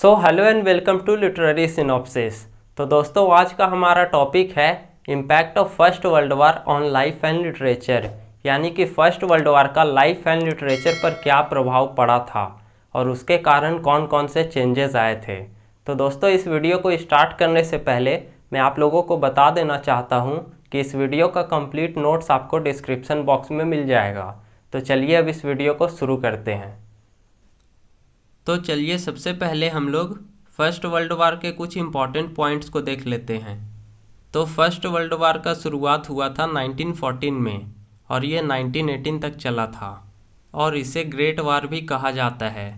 Hello and welcome to literary synopsis. तो दोस्तों, आज का हमारा टॉपिक है impact of first world war on life and literature, यानी कि फर्स्ट वर्ल्ड वार का लाइफ एंड लिटरेचर पर क्या प्रभाव पड़ा था और उसके कारण कौन कौन से चेंजेस आए थे। तो दोस्तों, इस वीडियो को स्टार्ट करने से पहले मैं आप लोगों को बता देना चाहता हूँ कि इस वीडियो का कंप्लीट नोट्स आपको डिस्क्रिप्शन बॉक्स में मिल जाएगा। तो चलिए अब इस वीडियो को शुरू करते हैं। तो चलिए सबसे पहले हम लोग फर्स्ट वर्ल्ड वार के कुछ इम्पॉर्टेंट पॉइंट्स को देख लेते हैं। तो फर्स्ट वर्ल्ड वार का शुरुआत हुआ था 1914 में और ये 1918 तक चला था और इसे ग्रेट वार भी कहा जाता है,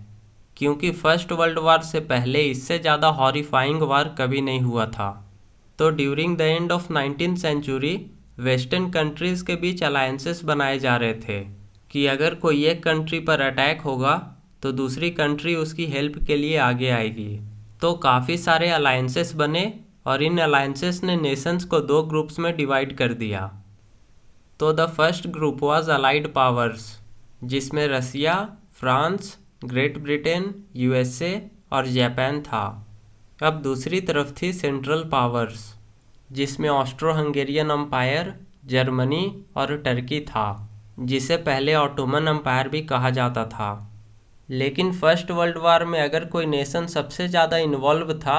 क्योंकि फर्स्ट वर्ल्ड वार से पहले इससे ज़्यादा हॉरिफाइंग वार कभी नहीं हुआ था। तो during the end of 19th century western countries के बीच अलायंसेस बनाए जा रहे थे कि अगर कोई एक कंट्री पर अटैक होगा तो दूसरी कंट्री उसकी हेल्प के लिए आगे आएगी। तो काफ़ी सारे अलायंसेस बने और इन अलायंसेस ने नेशंस को दो ग्रुप्स में डिवाइड कर दिया। तो the first group was allied powers, जिसमें रसिया, फ्रांस, ग्रेट ब्रिटेन, यूएसए और जापान था। अब दूसरी तरफ थी सेंट्रल पावर्स, जिसमें ऑस्ट्रो हंगेरियन अम्पायर, जर्मनी और टर्की था, जिसे पहले ऑटोमन अम्पायर भी कहा जाता था। लेकिन फर्स्ट वर्ल्ड वार में अगर कोई नेशन सबसे ज़्यादा इन्वॉल्व था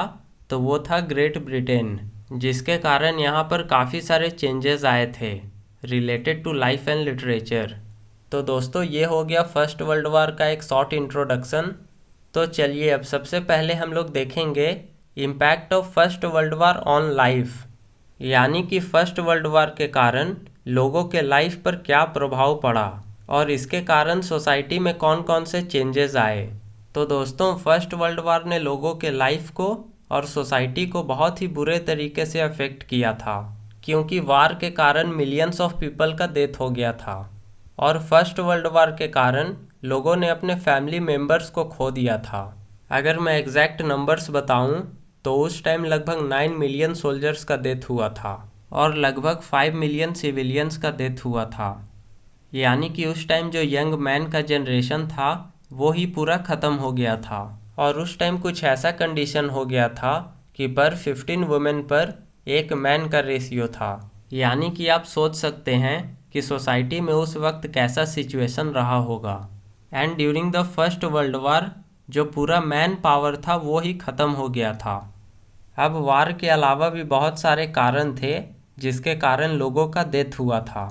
तो वो था ग्रेट ब्रिटेन, जिसके कारण यहाँ पर काफ़ी सारे चेंजेस आए थे related to life and literature. तो दोस्तों, ये हो गया फर्स्ट वर्ल्ड वार का एक शॉर्ट इंट्रोडक्शन। तो चलिए अब सबसे पहले हम लोग देखेंगे impact of first world war on life, यानी कि फर्स्ट वर्ल्ड वार के कारण लोगों के लाइफ पर क्या प्रभाव पड़ा और इसके कारण सोसाइटी में कौन कौन से चेंजेस आए। तो दोस्तों, फर्स्ट वर्ल्ड वार ने लोगों के लाइफ को और सोसाइटी को बहुत ही बुरे तरीके से अफेक्ट किया था, क्योंकि वार के कारण मिलियंस ऑफ पीपल का डेथ हो गया था और फर्स्ट वर्ल्ड वार के कारण लोगों ने अपने फैमिली मेम्बर्स को खो दिया था। अगर मैं एग्जैक्ट नंबर्स बताऊं तो उस टाइम लगभग 9 मिलियन सोल्जर्स का डेथ हुआ था और लगभग 5 मिलियन सिविलियंस का डेथ हुआ था, यानी कि उस टाइम जो यंग मैन का जनरेशन था वो ही पूरा ख़त्म हो गया था। और उस टाइम कुछ ऐसा कंडीशन हो गया था कि पर 15 वुमेन पर एक मैन का रेशियो था, यानी कि आप सोच सकते हैं कि सोसाइटी में उस वक्त कैसा सिचुएशन रहा होगा। And during the first world वार जो पूरा मैन पावर था वो ही ख़त्म हो गया था। अब वार के अलावा भी बहुत सारे कारण थे जिसके कारण लोगों का डेथ हुआ था,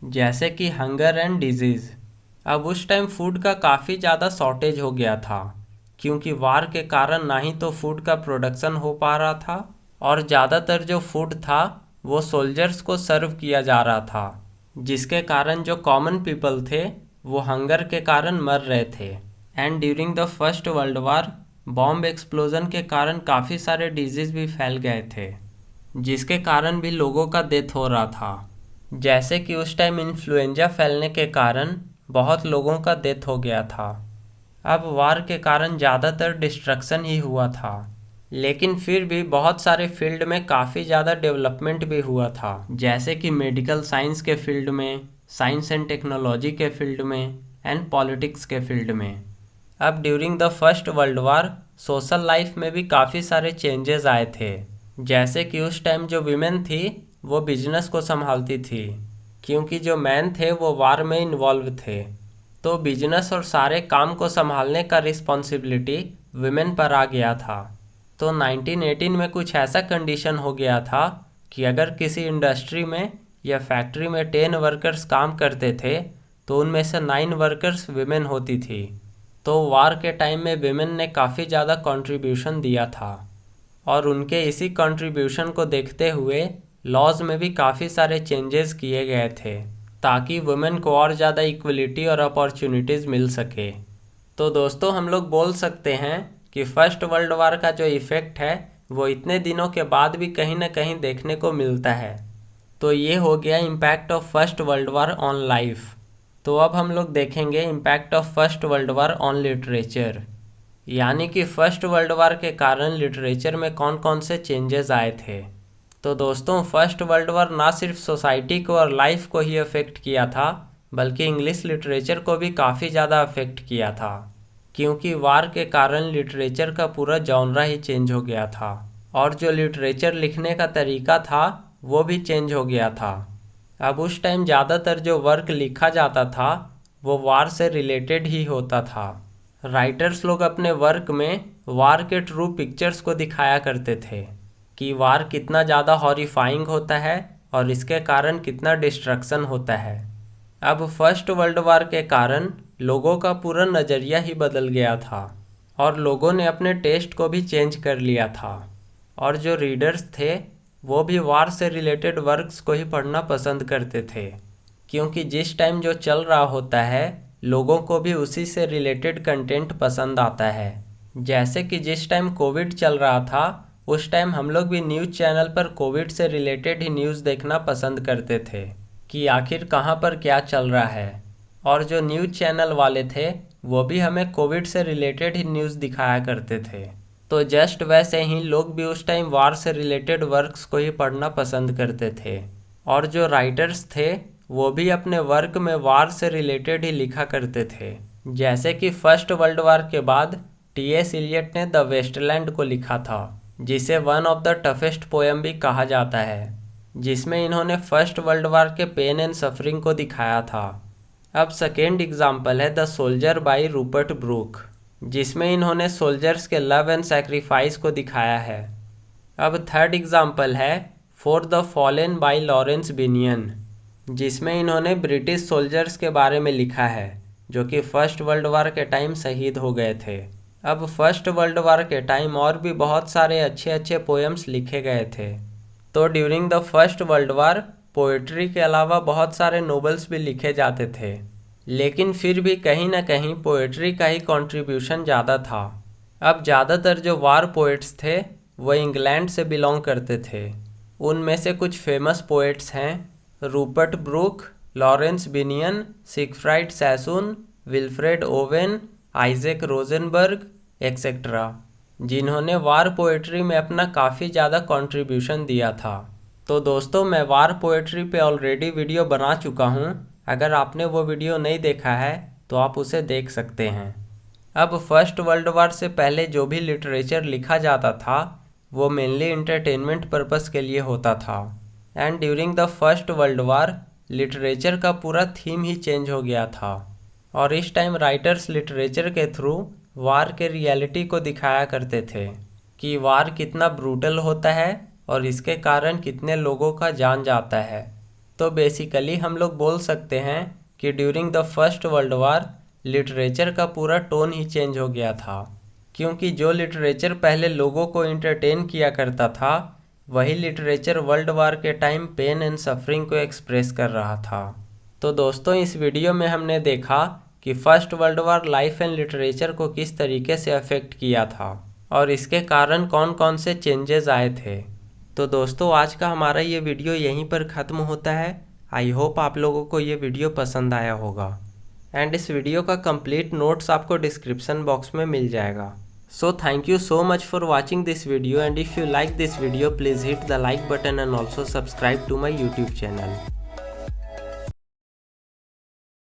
जैसे कि हंगर एंड डिजीज़। अब उस टाइम फूड का काफ़ी ज़्यादा शॉर्टेज हो गया था, क्योंकि वार के कारण ना ही तो फूड का प्रोडक्शन हो पा रहा था और ज़्यादातर जो फूड था वो सोल्जर्स को सर्व किया जा रहा था, जिसके कारण जो कॉमन पीपल थे वो हंगर के कारण मर रहे थे। And during the first world war bomb explosion के कारण काफ़ी सारे डिजीज़ भी फैल गए थे, जिसके कारण भी लोगों का डेथ हो रहा था। जैसे कि उस टाइम इन्फ्लुएंजा फैलने के कारण बहुत लोगों का डेथ हो गया था। अब वार के कारण ज़्यादातर डिस्ट्रक्शन ही हुआ था, लेकिन फिर भी बहुत सारे फील्ड में काफ़ी ज़्यादा डेवलपमेंट भी हुआ था, जैसे कि मेडिकल साइंस के फील्ड में, साइंस एंड टेक्नोलॉजी के फील्ड में एंड पॉलिटिक्स के फील्ड में। अब during the first world war social life में भी काफ़ी सारे चेंजेस आए थे, जैसे कि उस टाइम जो वीमेन थी वो बिजनेस को संभालती थी, क्योंकि जो मैन थे वो वार में इन्वॉल्व थे। तो बिजनेस और सारे काम को संभालने का रिस्पॉन्सिबिलिटी विमेन पर आ गया था। तो 1918 में कुछ ऐसा कंडीशन हो गया था कि अगर किसी इंडस्ट्री में या फैक्ट्री में 10 वर्कर्स काम करते थे तो उनमें से 9 वर्कर्स विमेन होती थी। तो वार के टाइम में विमेन ने काफ़ी ज़्यादा कंट्रीब्यूशन दिया था और उनके इसी कंट्रीब्यूशन को देखते हुए लॉज में भी काफ़ी सारे चेंजेस किए गए थे, ताकि वुमेन को और ज़्यादा इक्वलिटी और अपॉर्चुनिटीज़ मिल सके। तो दोस्तों, हम लोग बोल सकते हैं कि फर्स्ट वर्ल्ड वार का जो इफ़ेक्ट है वो इतने दिनों के बाद भी कहीं ना कहीं देखने को मिलता है। तो ये हो गया impact of first world war on life. तो अब हम लोग देखेंगे impact of first world war on literature, यानी कि फर्स्ट वर्ल्ड वार के कारण लिटरेचर में कौन कौन से चेंजेस आए थे। तो दोस्तों, फर्स्ट वर्ल्ड वार ना सिर्फ सोसाइटी को और लाइफ को ही अफेक्ट किया था, बल्कि इंग्लिश लिटरेचर को भी काफ़ी ज़्यादा अफेक्ट किया था। क्योंकि वार के कारण लिटरेचर का पूरा जॉनरा ही चेंज हो गया था और जो लिटरेचर लिखने का तरीका था वो भी चेंज हो गया था। अब उस टाइम ज़्यादातर जो वर्क लिखा जाता था वो वार से रिलेटेड ही होता था। राइटर्स लोग अपने वर्क में वार के ट्रू पिक्चर्स को दिखाया करते थे कि वार कितना ज़्यादा हॉरिफाइंग होता है और इसके कारण कितना डिस्ट्रक्शन होता है। अब फर्स्ट वर्ल्ड वार के कारण लोगों का पूरा नज़रिया ही बदल गया था और लोगों ने अपने टेस्ट को भी चेंज कर लिया था और जो रीडर्स थे वो भी वार से रिलेटेड वर्क्स को ही पढ़ना पसंद करते थे, क्योंकि जिस टाइम जो चल रहा होता है लोगों को भी उसी से रिलेटेड कंटेंट पसंद आता है। जैसे कि जिस टाइम कोविड चल रहा था उस टाइम हम लोग भी न्यूज़ चैनल पर कोविड से रिलेटेड ही न्यूज़ देखना पसंद करते थे कि आखिर कहाँ पर क्या चल रहा है, और जो न्यूज़ चैनल वाले थे वो भी हमें कोविड से रिलेटेड ही न्यूज़ दिखाया करते थे। तो जस्ट वैसे ही लोग भी उस टाइम वार से रिलेटेड वर्क्स को ही पढ़ना पसंद करते थे और जो राइटर्स थे वो भी अपने वर्क में वार से रिलेटेड ही लिखा करते थे। जैसे कि फर्स्ट वर्ल्ड वार के बाद टी.एस. इलियट ने द वेस्टलैंड को लिखा था, जिसे one of the toughest poem भी कहा जाता है, जिसमें इन्होंने फर्स्ट वर्ल्ड वार के पेन एंड सफरिंग को दिखाया था। अब सेकेंड एग्जाम्पल है the soldier by Rupert Brooke, जिसमें इन्होंने सोल्जर्स के लव एंड सैक्रिफाइस को दिखाया है। अब थर्ड एग्जाम्पल है for the fallen by Laurence Binyon, जिसमें इन्होंने ब्रिटिश सोल्जर्स के बारे में लिखा है जो कि फर्स्ट वर्ल्ड वार के टाइम शहीद हो गए थे। अब फर्स्ट वर्ल्ड वार के टाइम और भी बहुत सारे अच्छे अच्छे पोएम्स लिखे गए थे। तो during the first world war poetry के अलावा बहुत सारे नोवेल्स भी लिखे जाते थे, लेकिन फिर भी कहीं ना कहीं पोएट्री का ही कंट्रीब्यूशन ज़्यादा था। अब ज़्यादातर जो वार पोएट्स थे वो इंग्लैंड से बिलोंग करते थे। उनमें से कुछ फेमस पोएट्स हैं Rupert Brooke, Laurence Binyon, Siegfried Sassoon, Wilfred Owen, Isaac Rosenberg etcetera, जिन्होंने वार पोएट्री में अपना काफ़ी ज़्यादा कंट्रीब्यूशन दिया था। तो दोस्तों मैं वार पोएट्री पे ऑलरेडी वीडियो बना चुका हूँ, अगर आपने वो वीडियो नहीं देखा है तो आप उसे देख सकते हैं। अब फर्स्ट वर्ल्ड वार से पहले जो भी लिटरेचर लिखा जाता था वो मेनली इंटरटेनमेंट पर्पस के लिए होता था, and during the first world war literature का पूरा थीम ही चेंज हो गया था और इस टाइम राइटर्स लिटरेचर के थ्रू वार के रियलिटी को दिखाया करते थे कि वार कितना ब्रूटल होता है और इसके कारण कितने लोगों का जान जाता है। तो बेसिकली हम लोग बोल सकते हैं कि during the first world war literature का पूरा टोन ही चेंज हो गया था, क्योंकि जो लिटरेचर पहले लोगों को इंटरटेन किया करता था वही लिटरेचर वर्ल्ड वार के टाइम पेन एंड सफरिंग को एक्सप्रेस कर रहा था। तो दोस्तों इस वीडियो में हमने देखा कि first world war life and literature को किस तरीके से अफेक्ट किया था और इसके कारण कौन कौन से चेंजेस आए थे। तो दोस्तों आज का हमारा ये वीडियो यहीं पर ख़त्म होता है। आई होप आप लोगों को ये वीडियो पसंद आया होगा, एंड इस वीडियो का कंप्लीट नोट्स आपको डिस्क्रिप्शन बॉक्स में मिल जाएगा। So thank you so much for watching this video, and if you like this video please hit the like button and also subscribe to my YouTube channel.